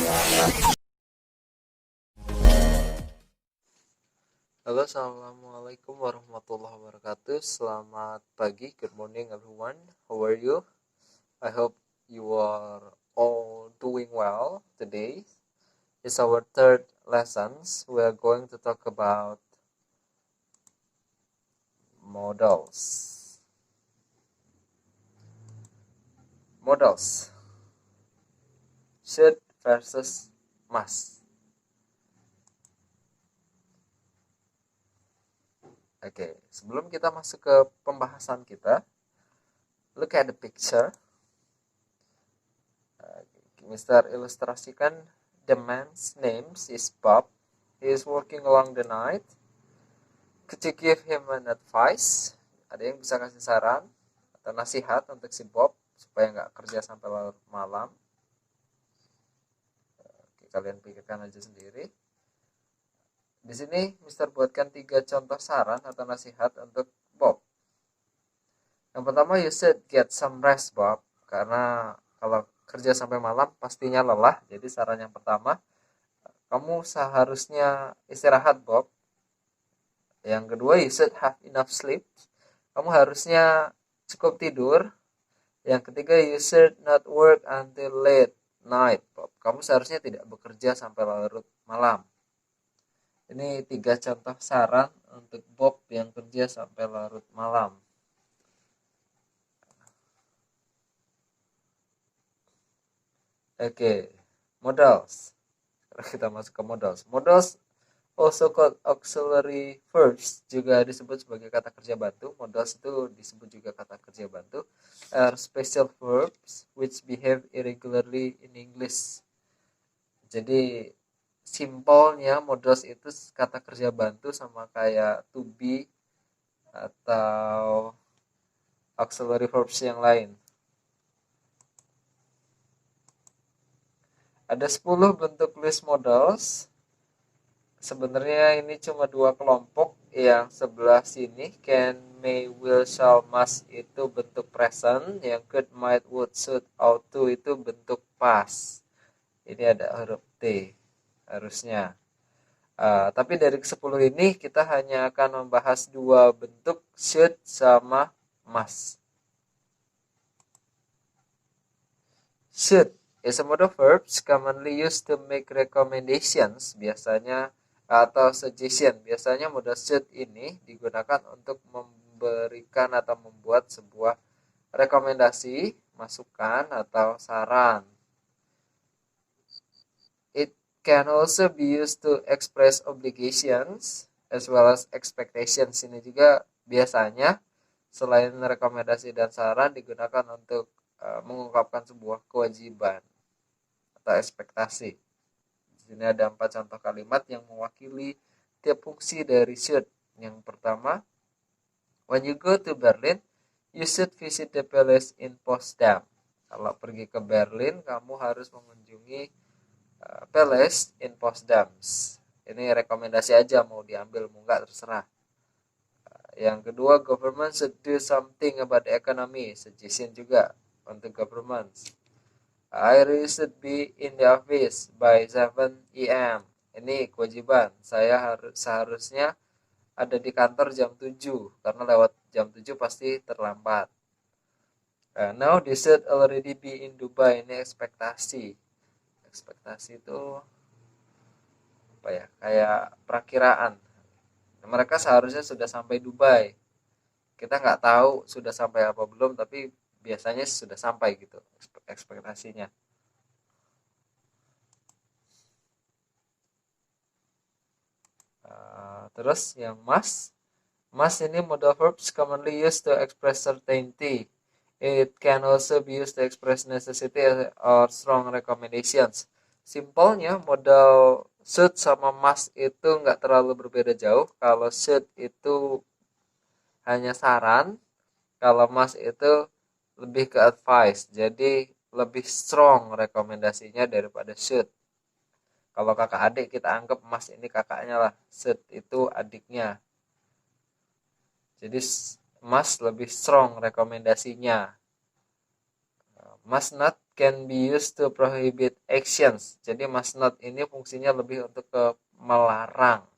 Halo, assalamualaikum warahmatullahi wabarakatuh. Selamat pagi, good morning everyone. How are you? I hope you are all doing well today. It's our third lessons. We are going to talk about modals. Modals. Should versus must. Oke, sebelum kita masuk ke pembahasan kita, look at the picture. Mr. ilustrasikan, the man's name is Bob. He is working along the night. Could you give him an advice? Ada yang bisa kasih saran atau nasihat untuk si Bob supaya nggak kerja sampai larut malam? Oke, kalian pikirkan aja sendiri. Di sini Mister buatkan 3 contoh saran atau nasihat untuk Bob. Yang pertama, you should get some rest, Bob. Karena kalau kerja sampai malam pastinya lelah. Jadi saran yang pertama, kamu seharusnya istirahat, Bob. Yang kedua, you should have enough sleep. Kamu harusnya cukup tidur. Yang ketiga, you should not work until late night, Bob. Kamu seharusnya tidak bekerja sampai larut malam. Ini 3 contoh saran untuk Bob yang kerja sampai larut malam. Oke, modals. Sekarang kita masuk ke modals. Modals also called auxiliary verbs, juga disebut sebagai kata kerja bantu. Modals itu disebut juga kata kerja bantu. Are special verbs which behave irregularly in English. Jadi simpelnya modals itu kata kerja bantu sama kayak to be atau auxiliary verbs yang lain. Ada 10 bentuk list modals. Sebenarnya ini cuma 2 kelompok. Yang sebelah sini can, may, will, shall, must itu bentuk present. Yang could, might, would, should, ought to itu bentuk past. Ini ada huruf T harusnya. Tapi dari ke-10 ini kita hanya akan membahas 2 bentuk, should sama must. Should is a modal verbs commonly used to make recommendations, biasanya atau suggestion. Biasanya modal should ini digunakan untuk memberikan atau membuat sebuah rekomendasi, masukan atau saran. It can also be used to express obligations as well as expectations. Ini juga biasanya selain rekomendasi dan saran digunakan untuk mengungkapkan sebuah kewajiban atau ekspektasi. Di sini ada 4 contoh kalimat yang mewakili tiap fungsi dari should. Yang pertama, when you go to Berlin, you should visit the palace in Potsdam. Kalau pergi ke Berlin, kamu harus mengunjungi palace in Potsdam. Ini rekomendasi aja, mau diambil mau enggak terserah. Yang kedua, government should do something about the economy. Suggestion juga untuk government. I really should be in the office by 7 AM. Ini kewajiban. Saya seharusnya ada di kantor jam 7 karena lewat jam 7 pasti terlambat. Now they should already be in Dubai. Ini ekspektasi. Ekspektasi itu apa ya? Kayak perakiraan. Mereka seharusnya sudah sampai Dubai. Kita nggak tahu sudah sampai apa belum, tapi biasanya sudah sampai gitu ekspektasinya. Terus yang must ini modal verbs commonly used to express certainty. It can also be used to express necessity or strong recommendations. Simpelnya modal should sama must itu nggak terlalu berbeda jauh. Kalau should itu hanya saran, kalau must itu lebih ke advice. Jadi lebih strong rekomendasinya daripada should. Kalau kakak adik kita anggap must ini kakaknya lah, should itu adiknya. Jadi must lebih strong rekomendasinya. Must not can be used to prohibit actions. Jadi must not ini fungsinya lebih untuk ke melarang.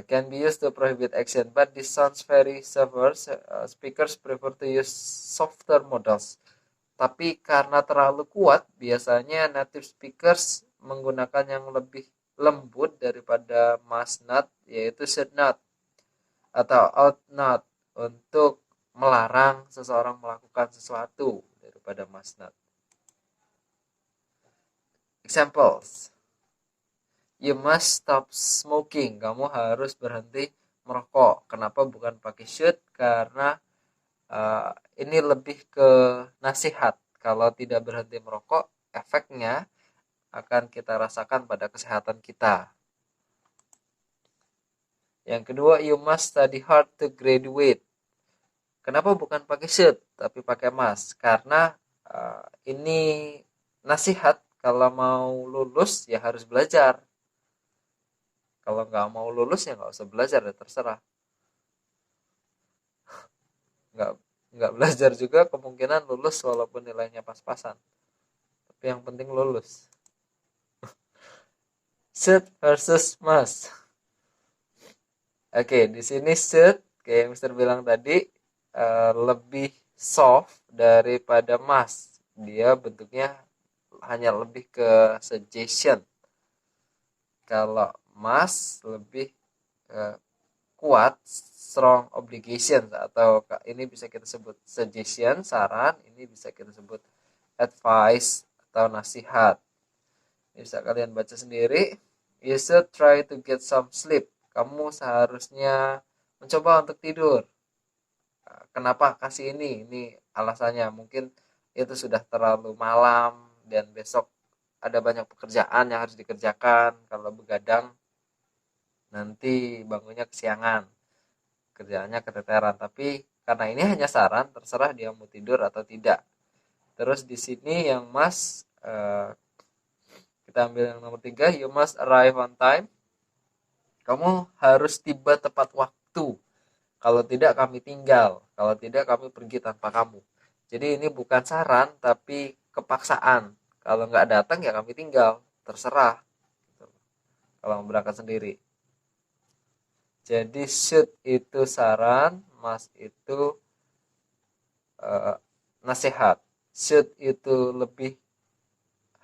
Can be used to prohibit action, but this sounds very severe. Speakers prefer to use softer modals. Tapi karena terlalu kuat, biasanya native speakers menggunakan yang lebih lembut daripada must not, yaitu should not atau ought not untuk melarang seseorang melakukan sesuatu daripada must not. Examples. You must stop smoking. Kamu harus berhenti merokok. Kenapa bukan pakai should? Karena ini lebih ke nasihat. Kalau tidak berhenti merokok, efeknya akan kita rasakan pada kesehatan kita. Yang kedua, you must study hard to graduate. Kenapa bukan pakai should tapi pakai must? Karena ini nasihat, kalau mau lulus ya harus belajar. Kalau nggak mau lulus ya nggak usah belajar, ya terserah. Nggak belajar juga kemungkinan lulus walaupun nilainya pas-pasan. Tapi yang penting lulus. Should versus must. Oke, di sini should kayak yang Mister bilang tadi lebih soft daripada must. Dia bentuknya hanya lebih ke suggestion. Kalau must lebih kuat, strong obligation, atau ini bisa kita sebut suggestion, saran, ini bisa kita sebut advice atau nasihat. Ini bisa kalian baca sendiri. You should try to get some sleep. Kamu seharusnya mencoba untuk tidur. Kenapa kasih ini? Ini alasannya. Mungkin itu sudah terlalu malam dan besok ada banyak pekerjaan yang harus dikerjakan. Kalau begadang nanti bangunnya kesiangan, kerjaannya keteteran. Tapi karena ini hanya saran, terserah dia mau tidur atau tidak. Terus di sini yang must, kita ambil yang nomor 3, you must arrive on time. Kamu harus tiba tepat waktu. Kalau tidak kami tinggal, kalau tidak kami pergi tanpa kamu. Jadi ini bukan saran tapi kepaksaan. Kalau nggak datang ya kami tinggal, terserah. Kalau berangkat sendiri. Jadi should itu saran, must itu nasihat. Should itu lebih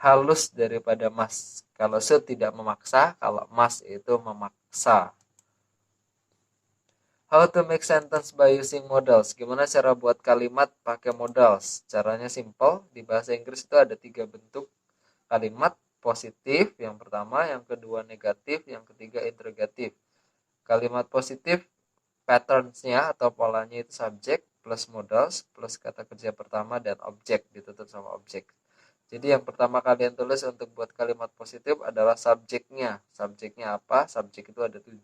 halus daripada must. Kalau should tidak memaksa, kalau must itu memaksa. How to make sentence by using modals. Gimana cara buat kalimat pakai modals? Caranya simple. Di bahasa Inggris itu ada 3 bentuk kalimat. Positif yang pertama, yang kedua negatif, yang ketiga interrogatif. Kalimat positif patterns-nya atau polanya itu subject plus modals plus kata kerja pertama dan objek, ditutup sama objek. Jadi yang pertama kalian tulis untuk buat kalimat positif adalah subjeknya. Subjeknya apa? Subjek itu ada 7.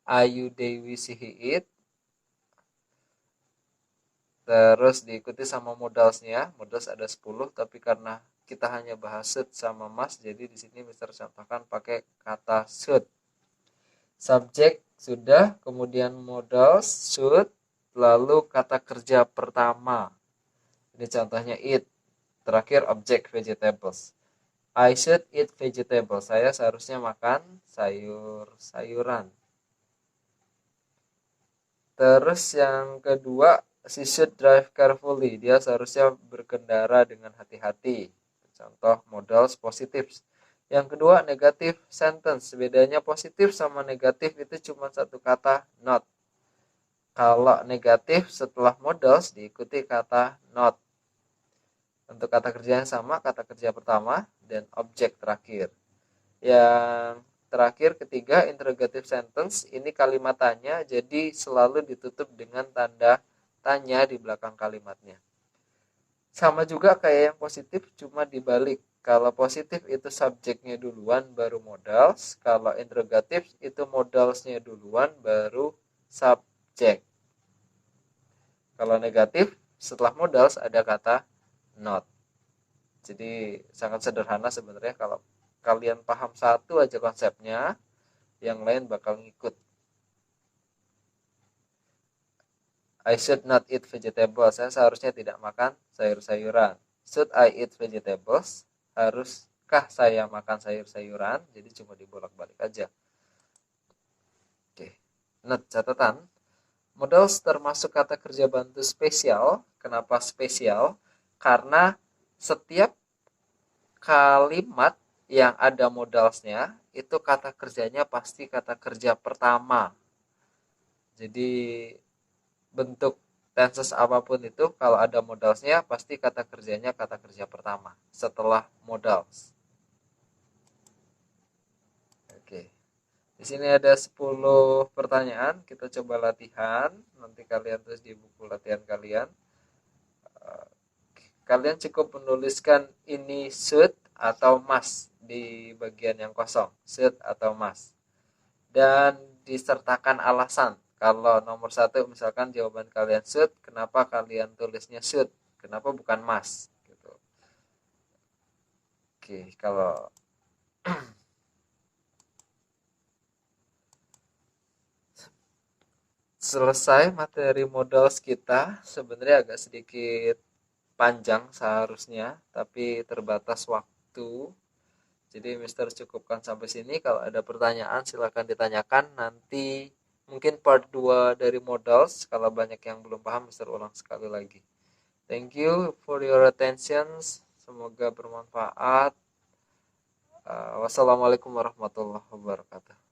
Ayu, Dewi, si, he, it. Terus diikuti sama modalsnya. Modals ada 10, tapi karena kita hanya bahas should sama must, jadi di sini Mister contohkan pakai kata should. Subjek sudah, kemudian modals, should, lalu kata kerja pertama. Ini contohnya eat. Terakhir objek vegetables. I should eat vegetables. Saya seharusnya makan sayur-sayuran. Terus yang kedua, she should drive carefully. Dia seharusnya berkendara dengan hati-hati. Contoh modals positif. Yang kedua, negatif sentence. Bedanya positif sama negatif itu cuma satu kata, not. Kalau negatif setelah modals diikuti kata not. Untuk kata kerja yang sama, kata kerja pertama dan objek terakhir. Yang terakhir ketiga, interrogative sentence, ini kalimat tanya, jadi selalu ditutup dengan tanda tanya di belakang kalimatnya. Sama juga kayak yang positif, cuma dibalik. Kalau positif itu subjeknya duluan baru modals, kalau interrogatif itu modalsnya duluan baru subjek. Kalau negatif setelah modals ada kata not. Jadi sangat sederhana sebenarnya. Kalau kalian paham satu aja konsepnya, yang lain bakal ngikut. I should not eat vegetables. Saya seharusnya tidak makan sayur-sayuran. Should I eat vegetables? Haruskah saya makan sayur-sayuran? Jadi cuma dibolak-balik aja. Oke. Note catatan. Modals termasuk kata kerja bantu spesial. Kenapa spesial? Karena setiap kalimat yang ada modalsnya itu kata kerjanya pasti kata kerja pertama. Jadi bentuk tenses apapun itu kalau ada modalsnya pasti kata kerjanya kata kerja pertama setelah modals. Oke. Di sini ada 10 pertanyaan, kita coba latihan. Nanti kalian tulis di buku latihan kalian. Kalian cukup menuliskan ini should atau must di bagian yang kosong, should atau must. Dan disertakan alasan. Kalau nomor 1 misalkan jawaban kalian should, kenapa kalian tulisnya should? Kenapa bukan must? Gitu. Oke, kalau selesai materi modal kita, sebenarnya agak sedikit panjang seharusnya, tapi terbatas waktu. Jadi Mister cukupkan sampai sini. Kalau ada pertanyaan silahkan ditanyakan. Nanti mungkin part 2 dari modals. Kalau banyak yang belum paham Mister ulang sekali lagi. Thank you for your attention. Semoga bermanfaat. Wassalamualaikum warahmatullahi wabarakatuh.